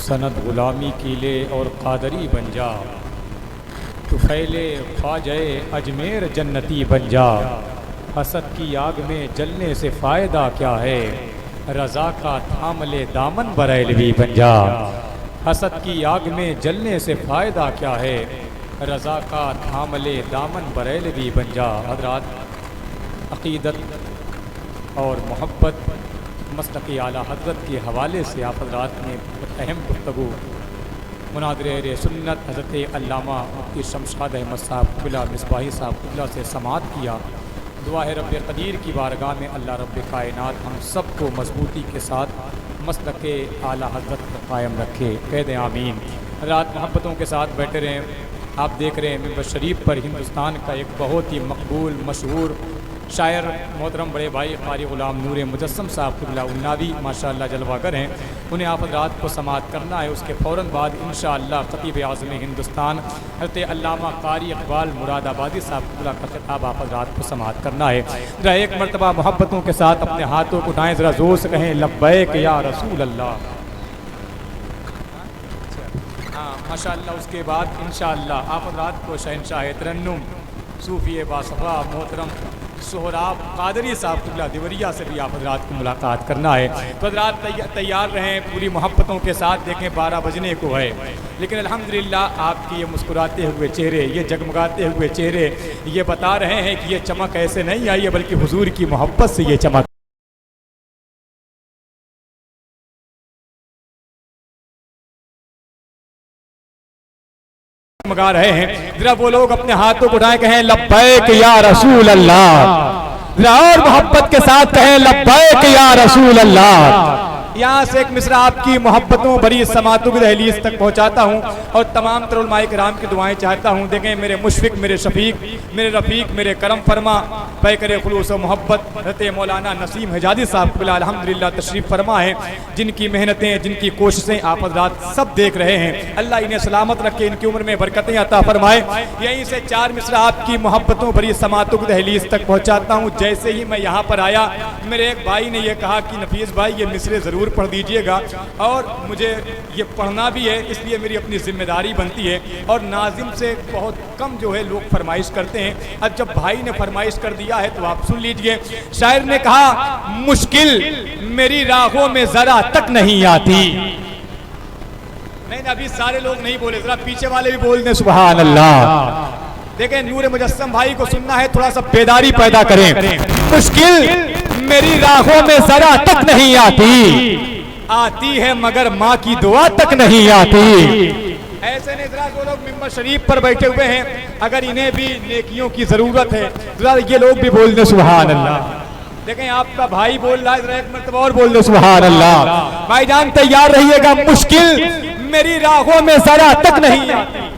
सनद ग़ुलामी की ले और क़ादरी बन जा, तुफ़ैले ख्वाजे अजमेर जन्नती बन जा। हसद की आग में जलने से फ़ायदा क्या है, रज़ा का थाम ले दामन बरेलवी बन जा। हसद की आग में जलने से फ़ायदा क्या है, रज़ा का थाम ले दामन बरेलवी बन जा। हज़रात, अक़ीदत और मोहब्बत मसलक आला हज़रत के हवाले से आप हज़रात ने अहम गुफ्तगू मुनाज़िर सुन्नत हज़रत अल्लामा मुफ्ती शमशाद अहमद साहब क़िबला मिसबाही साहब क़िबला से समाअत किया। दुआ है रब्बे क़दीर की बारगाह में अल्लाह रब्बे कायनात हम सब को मजबूती के साथ मसलक आला हज़रत पर कायम रखे, कह दें आमीन। रात मोहब्बतों के साथ बैठे रहें। आप देख रहे हैं मिंबर शरीफ पर हिंदुस्तान का एक बहुत ही मकबूल मशहूर शायर मोहतरम बड़े भाई क़ारी ग़ुलाम नूर मुजस्सम साहब क़िबला उन्नावी माशाअल्लाह जलवागर हैं। उन्हें आप हज़रात को समाअत करना है। उसके फ़ौरन बाद इंशाअल्लाह ख़तीब आज़म हिंदुस्तान हज़रत अल्लामा क़ारी इक़बाल मुरादाबादी साहब क़िबला का ख़िताब आप हज़रात को समाअत करना है। ज़रा एक मरतबा मोहब्बतों के साथ अपने हाथों को उठाएँ, ज़रा ज़ोर से कहें लब्बैक या रसूल अल्लाह। हाँ माशाअल्लाह। उसके बाद इंशाअल्लाह आप हज़रात को शहनशाह तरन्नुम सूफ़ी बासफ़ा मोहतरम सोहराब क़ादरी साहब क़िबला देवरिया से भी आप हज़रात को मुलाकात करना है। तो हज़रात तैयार रहें पूरी मोहब्बतों के साथ। देखें 12 बजने को है, लेकिन अल्हम्दुलिल्लाह आपके ये मुस्कुराते हुए चेहरे, ये जगमगाते हुए चेहरे ये बता रहे हैं कि ये चमक ऐसे नहीं आई है, बल्कि हुजूर की मोहब्बत से ये चमक मगा रहे हैं। जरा वो लोग अपने हाथों को उठाए कहें लब्बैक या रसूल अल्लाह। जरा और मोहब्बत के साथ कहें लब्बैक या रसूल अल्लाह। यहाँ से एक मिसरा आपकी मोहब्बतों भरी समातों की दहलीज तक पहुँचाता हूँ और तमाम तर उलमाए किराम की दुआएं चाहता हूँ। देखें मेरे मुशफ़िक, मेरे शफीक, मेरे रफ़ीक, मेरे करम फरमा पे करे खुलूस व मोहब्बत हज़रत मौलाना नसीम हिजाज़ी साहब क़िबला अल्हम्दुलिल्लाह तशरीफ़ फरमा है, जिनकी मेहनतें, जिनकी कोशिशें आप हज़रात सब देख रहे हैं। अल्लाह इन्हें सलामत रखे, इनकी उम्र में बरकतें अता फरमाए। यहीं से 4 मिसरा आपकी मोहब्बतों भरी समातों की दहलीज तक पहुँचाता हूँ। जैसे ही मैं यहाँ पर आया, मेरे एक भाई ने यह कहा कि नफीस भाई ये मिसरे ज़रूर पढ़ दीजिएगा, और मुझे ये पढ़ना भी है, इसलिए मेरी अपनी जिम्मेदारी बनती है। और नाजिम से बहुत कम जो है लोग फरमाइश करते हैं। अब जब भाई ने फरमाइश कर दिया है तो आप सुन लीजिए। शायर ने कहा मुश्किल मेरी राहों में जरा तक नहीं आती। नहीं अभी सारे लोग नहीं बोले, जरा पीछे वाले भी बोल दें सुभान अल्लाह। देखें नूर मुजस्सम भाई को सुनना है, थोड़ा सा बेदारी पैदा करें। मुश्किल मेरी राहों में जरा तक नहीं आती है मगर माँ की दुआ तक नहीं आती। ऐसे नहीं, जरा जो लोग मिंबर शरीफ पर बैठे हुए हैं, अगर इन्हें भी नेकियों की जरूरत है, जरा ये लोग भी बोल दें सुभान अल्लाह। देखें आपका भाई बोल रहा है, जरा एक मरतबा और बोल दो सुभान अल्लाह। भाईजान तैयार रहिएगा। मुश्किल मेरी राहों में जरा तक नहीं आती।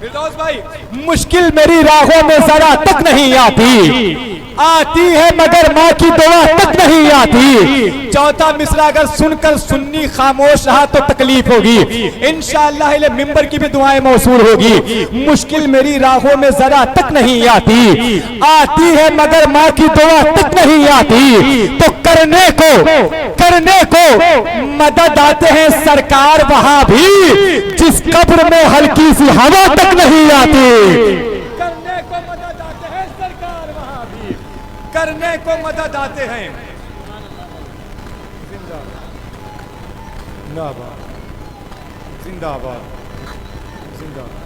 फिरदौस भाई, मुश्किल मेरी राहों में जरा तक नहीं आती है मगर माँ की दुआ तक नहीं आती। चौथा मिसरा अगर सुनकर सुन्नी खामोश रहा तो तकलीफ होगी, इंशाअल्लाह इले मिंबर की भी दुआएं मौसूल होगी। मुश्किल मेरी राहों में जरा तक नहीं आती है मगर माँ की दुआ तक नहीं आती। तो करने को मदद आते हैं सरकार वहां भी जिस कब्र में हल्की सी हवा तक नहीं आती। करने को मदद आते हैं। जिंदाबाद जिंदाबाद जिंदाबाद।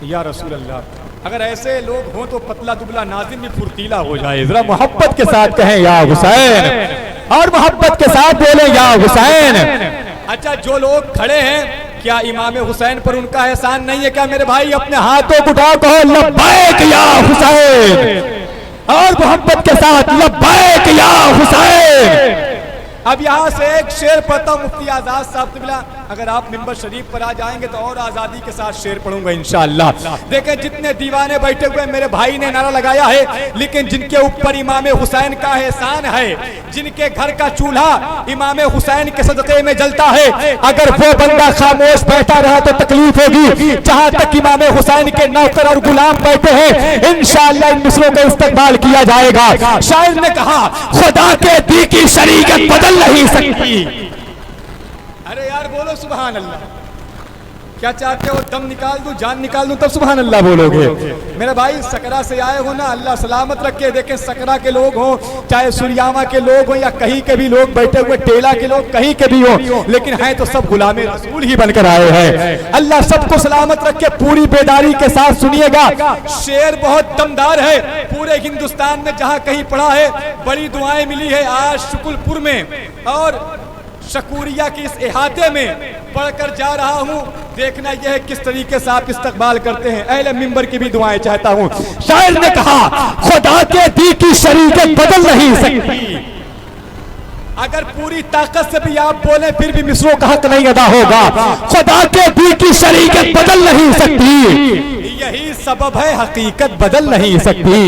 या रसूल अल्लाह। अगर ऐसे लोग हों तो पतला दुबला नाज़िम भी फुर्तीला हो जाए। जरा मोहब्बत के साथ कहें या हुसैन, और मोहब्बत के साथ बोले या हुसैन। अच्छा जो लोग खड़े हैं, क्या इमाम हुसैन पर उनका एहसान नहीं है क्या? मेरे भाई अपने हाथों को उठाओ, कहो लब्बैक या हुसैन, और मोहब्बत के साथ लब्बैक या हुसैन। अब यहाँ से एक शेर पढ़ता हूँ मुफ्ती आजाद साहब क़िबला अगर आप मिंबर शरीफ पर आ जाएंगे तो और आज़ादी के साथ शेर पढ़ूंगा इंशाअल्लाह। देखें जितने दीवाने बैठे हुए मेरे भाई ने नारा लगाया है, लेकिन जिनके ऊपर इमाम हुसैन का एहसान है, जिनके घर का चूल्हा इमाम हुसैन के सदक़े में जलता है, अगर वो बंदा खामोश बैठा रहा तो तकलीफ होगी। जहां तक इमाम हुसैन के नौकर और गुलाम बैठे हैं, इंशाअल्लाह इन मिसरों का इस्तकबाल किया जाएगा। शायर ने कहा खुदा के दी की शरीयत बदल नहीं सकती। अरे यार बोलो सुभान अल्लाह। क्या चाहते हो, दम निकाल दूं, जान निकाल दूं तब सुभान अल्लाह बोलोगे? मेरे भाई सकरा से आए हो ना, अल्लाह सलामत रखे। देखें सकरा के लोग हो, चाहे सुरियामा के लोग हो या कहीं के भी लोग बैठे हुए, टेला के लोग कहीं के भी हो, लेकिन हैं तो सब गुलामे रसूल ही बनकर आए हैं। अल्लाह सबको सलामत रखे। पूरी बेदारी के साथ सुनिएगा, शेर बहुत दमदार है। पूरे हिंदुस्तान में जहाँ कहीं पढ़ा है बड़ी दुआएं मिली है। आज शुकुलपुर में और शकूरिया के इस इहाते में पढ़कर जा रहा हूँ। देखना यह है किस तरीके से आप इस्तकबाल करते हैं। अहले मिंबर की भी दुआएं चाहता हूँ। शायर ने कहा खुदा के दी की शरीयत बदल नहीं सकती। अगर पूरी ताकत से भी आप बोले फिर भी मिसरों का हक नहीं अदा होगा। खुदा के दी की शरीयत बदल नहीं सकती, यही सबब है हकीकत बदल नहीं सकती।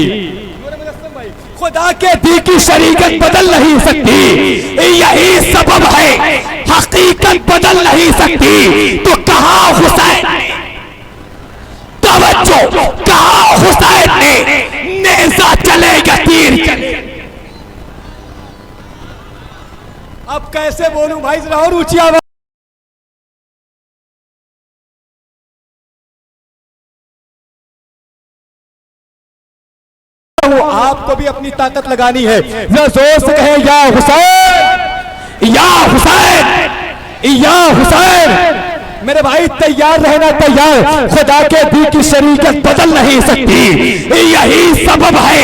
खुदा के दी की शरीयत बदल नहीं सकती, यही सबब है हकीकत बदल नहीं सकती। तो कहा हुसैन, तवज्जो, कहा हुसैन ने नेज़ा चले या तीर चले। अब कैसे बोलूं भाई, जरा और ऊंची आवाज। आपको भी अपनी ताकत लगानी है। जोर से कहें या हुसैन, या हुसैन, या हुसैन। मेरे भाई तैयार रहना, तैयार। खुदा के दी की शरीयत बदल नहीं सकती, यही सबब है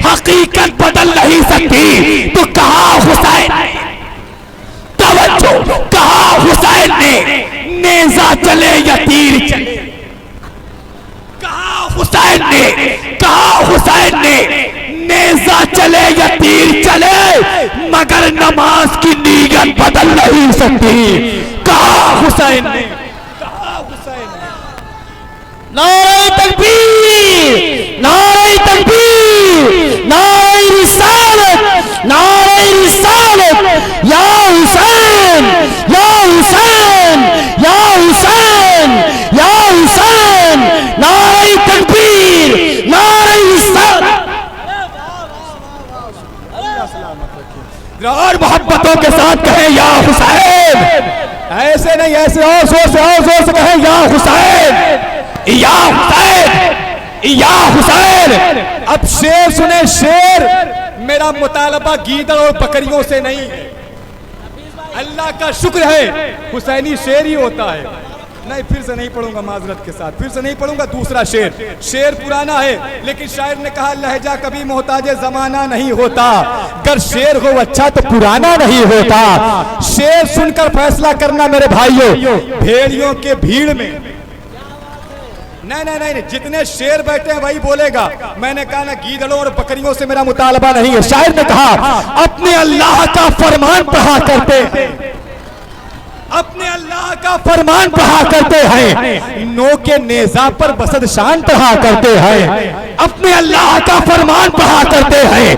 हकीकत बदल नहीं सकती। तो कहा हुसैन, तवज्जो, कहा हुसैन ने नेज़ा चले या तीर चले। कहा हुसैन ने, कहा हुसैन ने नेज़ा चले या तीर चले, मगर नमाज की नीयत बदल नहीं सकती। कहा हुसैन ने, कहा हुसैन ने। नारे तकबीर, नारे तकबीर, नारे रिसालत, नारे रिसालत। या हुसैन, या हुसैन, या हुसैन, या हुसैन। नारे तकबीर, नारे रिसालत। और मोहब्बतों के साथ कहें या हुसैन। ऐसे नहीं, ऐसे और जोर से कहें या हुसैन, या हुसैन, या हुसैन। अब शेर सुने, शेर। मेरा मुतालबा गीदड़ और बकरियों से नहीं है। अल्लाह का शुक्र है हुसैनी शेर ही होता है। नहीं, फिर से नहीं पढ़ूंगा, माजरत के साथ फिर से नहीं पढ़ूंगा। दूसरा शेर, शेर पुराना है लेकिन शायर ने कहा लहजा कभी मोहताजे जमाना नहीं होता। अगर शेर हो अच्छा तो पुराना नहीं होता। शेर सुनकर फैसला करना मेरे भाइयों। भेड़ियों के भीड़ में नहीं नहीं नहीं, जितने शेर बैठे हैं वही बोलेगा। मैंने कहा ना गीदड़ों और बकरियों से मेरा मुतालबा नहीं है। शायर ने कहा अपने अल्लाह का फरमान पढ़ा करते हैं, अपने अल्लाह का फरमान पढ़ा करते हैं, नो के नेज़ा पर बसद शान पढ़ा करते हैं। अपने अल्लाह का फरमान पढ़ा करते हैं,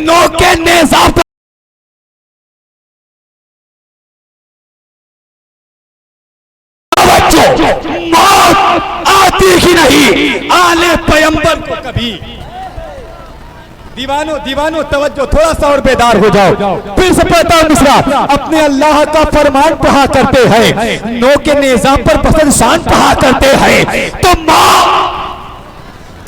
नो के नेज़ा पर मौत आती ही नहीं आले पैगंबर को कभी। दीवानों दीवानों तवज्जो, थोड़ा सा और बेदार हो जाओ। फिर से पढ़ता हूं मिसरा। अपने अल्लाह का फरमान पढ़ा करते हैं, नो के निजाम पर पसंद शान पढ़ा करते हैं। तो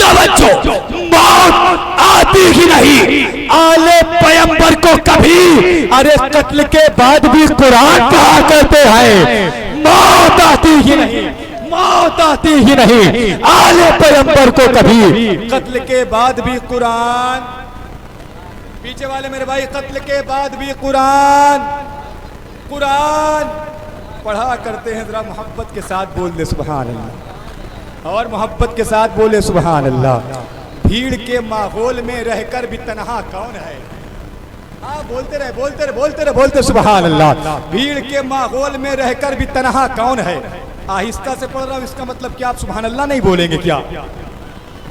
तवज्जो, मौत आती ही नहीं आले पैगंबर को कभी। अरे कत्ल के बाद भी कुरान पढ़ा करते हैं। मौत आती ही नहीं, मौत आती ही नहीं आले पैगंबर को कभी। कत्ल के बाद भी कुरान, पीछे वाले मेरे भाई, कत्ल के बाद भी कुरान, कुरान पढ़ा करते हैं। जरा मोहब्बत के साथ बोल दे सुभान अल्लाह, और मोहब्बत के साथ बोले सुभान अल्लाह। भीड़ के माहौल में रहकर भी तन्हा कौन है, हाँ बोलते रहे सुभान अल्लाह। भीड़ के माहौल में रहकर भी तन्हा कौन है। आहिस्ता से पढ़ रहा हूँ, इसका मतलब क्या आप सुभान अल्लाह नहीं बोलेंगे क्या?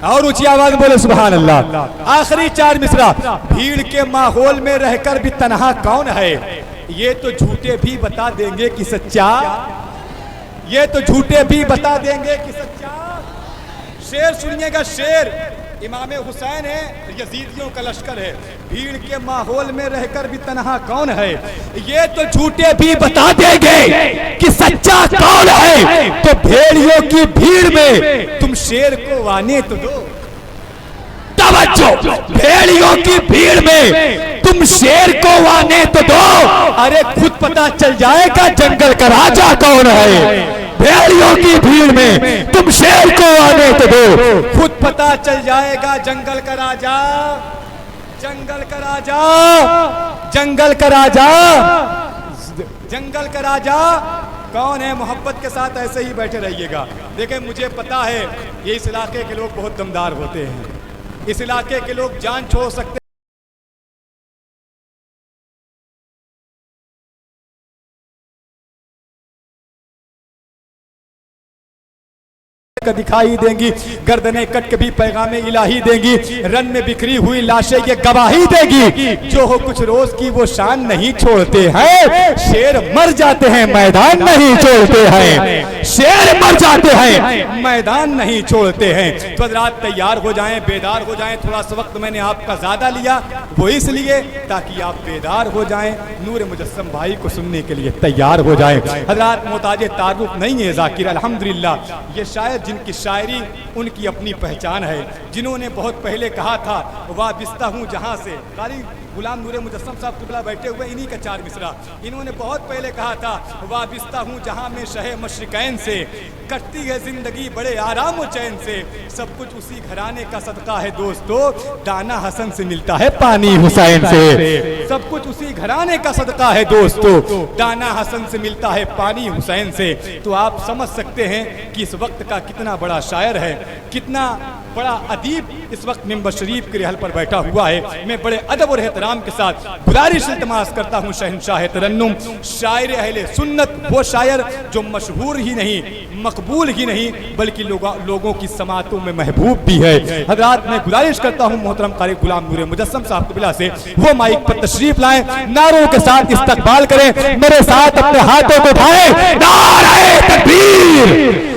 और ऊंची आवाज बोले सुभान अल्लाह। आखिरी 4 मिसरा। भीड़ के माहौल में रहकर भी तन्हा कौन है, ये तो झूठे भी बता देंगे कि सच्चा, ये तो झूठे भी बता देंगे कि सच्चा। शेर सुनिएगा, शेर इमाम हुसैन है, यजीदियों का लश्कर है। भीड़ के माहौल में रहकर भी तन्हा कौन है, ये तो झूठे भी बता देंगे कि सच्चा कौन है। तो भेड़ियों की भीड़ में तुम शेर को आने तो दो। तवज्जो, भेड़ियों की भीड़ में तुम शेर को आने तो दो। अरे खुद पता चल जाएगा जंगल का राजा कौन है। भेड़ियों की भीड़ में तुम शेर को आने तो दो, खुद पता चल जाएगा जंगल का राजा, जंगल का राजा, जंगल का राजा, जंगल का राजा कौन है। मोहब्बत के साथ ऐसे ही बैठे रहिएगा। देखिए मुझे पता है ये इस इलाके के लोग बहुत दमदार होते हैं, इस इलाके के लोग जान छोड़ सकते दिखाई देंगी, गर्दनें कट के भी पैगामे इलाही देंगी, रन में बिखरी हुई लाशें ये गवाही देगी। जो हो कुछ रोज की वो शान नहीं छोड़ते हैं, शेर मर जाते हैं मैदान नहीं छोड़ते हैं, शेर मर जाते हैं मैदान नहीं छोड़ते हैं। तो रात तैयार हो जाएं, बेदार हो जाएं। थोड़ा सा वक्त मैंने आपका ज्यादा लिया, वो इसलिए ताकि आप बेदार हो जाएं, नूर मुजस्सम भाई को सुनने के लिए तैयार हो जाएं। हज़रात मोहताज तारुफ नहीं है जाकिर, अल्हम्दुलिल्लाह। ये शायद जिनकी शायरी उनकी अपनी पहचान है, जिन्होंने बहुत पहले कहा था वाबिस्ता हूँ जहाँ से, कारी गुलाम नूर मुजस्सम साहब किबला बैठे हुए, इन्हीं का 4 मिसरा। इन्होंने बहुत पहले कहा था वाबिस्ता हूँ जहाँ में शहे मशरिकैन से, कटती है जिंदगी बड़े आराम और चैन से, सब कुछ उसी घराने का सदका है दोस्तों, दाना हसन से मिलता है पानी हुसैन से। सब कुछ उसी घराने का सदका है दोस्तों, दाना हसन से मिलता है पानी हुसैन से। तो आप समझ सकते हैं कि इस वक्त का कितना बड़ा शायर है, कितना बड़ा अदीब इस वक्त मिंबर शरीफ के रिहल पर बैठा हुआ है। मैं बड़े अदब और एहतराम के साथ गुजारिश इल्तमास करता हूँ शहंशाह तरन्नुम, शायर अहले सुन्नत, वो शायर जो मशहूर ही नहीं, मकबूल ही नहीं, बल्कि लोगों की समातों में महबूब भी है। हज़रात मैं गुजारिश करता हूँ मोहतरम कारी गुलाम नूर मुजस्सम साहब क़िबला से वो माइक पर तशरीफ लाएं, नारों के साथ इस्तकबाल करें, मेरे साथ अपने हाथों को उठाएं। नारे तकबीर,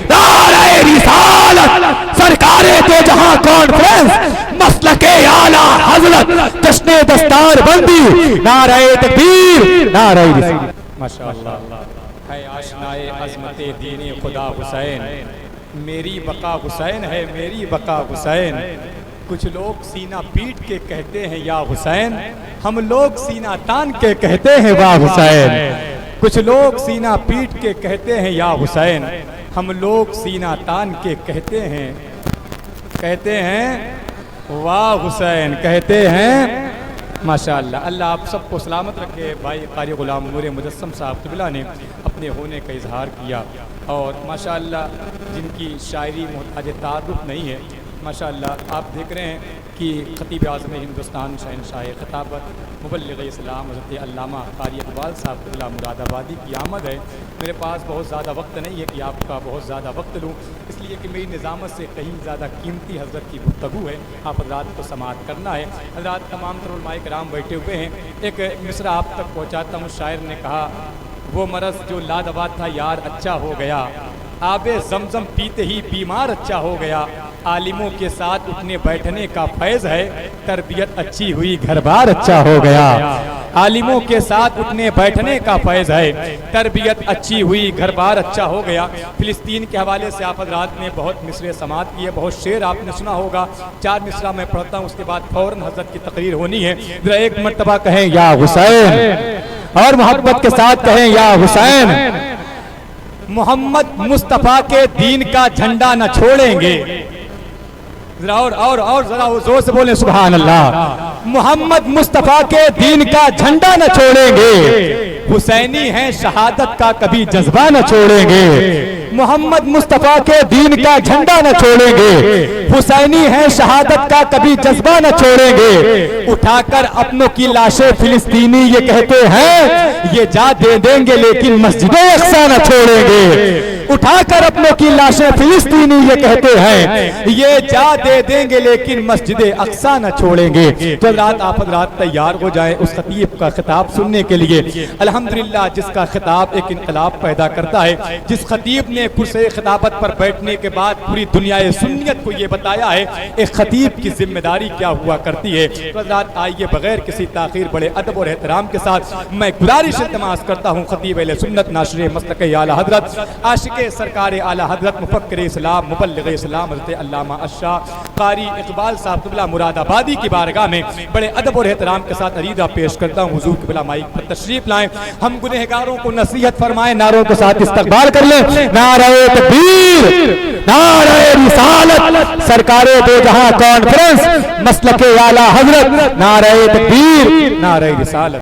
नारे रिसालत, सरकारे तो जहां कॉन्फ्रेंस, मसलके आला हजरत, जश्ने दस्तार बंदी, नारे तकबीर, नारे रिसालत। माशाअल्लाह है आशनाए अज़मते दीने खुदा हुसैन, मेरी बका हुसैन है, मेरी बका हुसैन। कुछ लोग सीना पीट के कहते हैं या हुसैन, हम लोग सीना तान के कहते हैं वाह हुसैन। कुछ लोग सीना पीट के कहते हैं या हुसैन, हम लोग सीना तान के कहते हैं वाह हुसैन, कहते हैं। माशाअल्लाह, अल्लाह आप सबको सलामत रखे। भाई कारी गुलाम नूर मुजस्सम साहब क़िबला ने अपने होने का इजहार किया और माशाअल्लाह जिनकी शायरी मोहताज तारुफ नहीं है, माशाअल्लाह आप देख रहे हैं कि खतीब आज़म हिंदुस्तान शहंशाह खिताबत मुबल्लिग़ इस्लाम हज़रत अल्लामा कारी इक़बाल साहब क़िबला मुरादाबादी की आमद है। मेरे पास बहुत ज़्यादा वक्त नहीं है कि आपका बहुत ज़्यादा वक्त लूँ, इसलिए कि मेरी निज़ामत से कहीं ज़्यादा कीमती हज़रत की गुफ्तगू है, आप हज़रात को समाअत करना है। हज़रात तमाम तर उलमाए किराम बैठे हुए हैं। एक मिसरा आप तक पहुँचाता हूँ। शायर ने कहा वो मरज़ जो लादवा था यार अच्छा हो गया, आबे ज़मज़म पीते ही बीमार अच्छा हो गया, आलिमों के साथ उठने बैठने का फैज़ है, तरबियत अच्छी हुई घर बार अच्छा हो गया। आलिमों के साथ उठने बैठने का फैज़ है, तरबियत अच्छी हुई घर बार अच्छा हो गया। फिलिस्तीन के हवाले से आप हज़रात ने बहुत मिसरे समात किए, बहुत शेर आपने सुना होगा। 4 मिसरा मैं पढ़ता हूँ, उसके बाद फौरन हज़रत की तकरीर होनी है। जरा एक मर्तबा कहें या हुसैन और मोहब्बत के साथ कहें या हुसैन। मोहम्मद मुस्तफ़ा के दीन का झंडा न छोड़ेंगे, और जरा जोर से बोले सुभान अल्लाह। मोहम्मद मुस्तफ़ा के दीन का झंडा न छोड़ेंगे, हुसैनी हैं शहादत का कभी जज्बा न छोड़ेंगे। मोहम्मद मुस्तफा के दीन का झंडा न छोड़ेंगे, हुसैनी है शहादत का कभी जज्बा न छोड़ेंगे। उठाकर अपनों की लाशें फिलिस्तीनी ये कहते हैं, ये जा दे देंगे लेकिन मस्जिदे अक्सा न छोड़ेंगे। उठाकर अपनों की लाशें फिलिस्तीनी ये कहते हैं, ये जा दे देंगे लेकिन मस्जिदे अक्सा न छोड़ेंगे। तो रात आप रात तैयार हो जाएं उस खतीब का खिताब सुनने के लिए। अल्हम्दुलिल्लाह जिसका खिताब एक इनकलाब पैदा करता है, जिस खतीब ने कुर्सी खिताबत पर बैठने के बाद पूरी दुनियाए सुन्नियत को ये बताया है एक खतीब की जिम्मेदारी क्या हुआ करती है। तो रात आइए बगैर किसी ताखीर बड़े अदब और एहतराम के साथ मैं गुजारिश इल्तमास करता हूँ खतीब अहले सुन्नत नाशरे मसलक आला हजरत आशिक सरकार आला हजरत मुफक्किर इस्लाम मुबल्लिग इस्लाम हज़रत अल्लामा अश्शाह कारी इकबाल साहब क़िबला मुरादाबादी की बारगाह में बड़े अदब और एहतराम के साथ अरीदा पेश करता हूँ। हुजूर क़िबला माइक पर तशरीफ लाएं, हम गुनहगारों को नसीहत फरमाएं, नारों के साथ इस्तक़बाल कर लें। नारे तकबीर, नारे रिसालत, सरकारे दो जहां कॉन्फ्रेंस मसलक आला हजरत, नारे तकबीर, नारे रिसालत।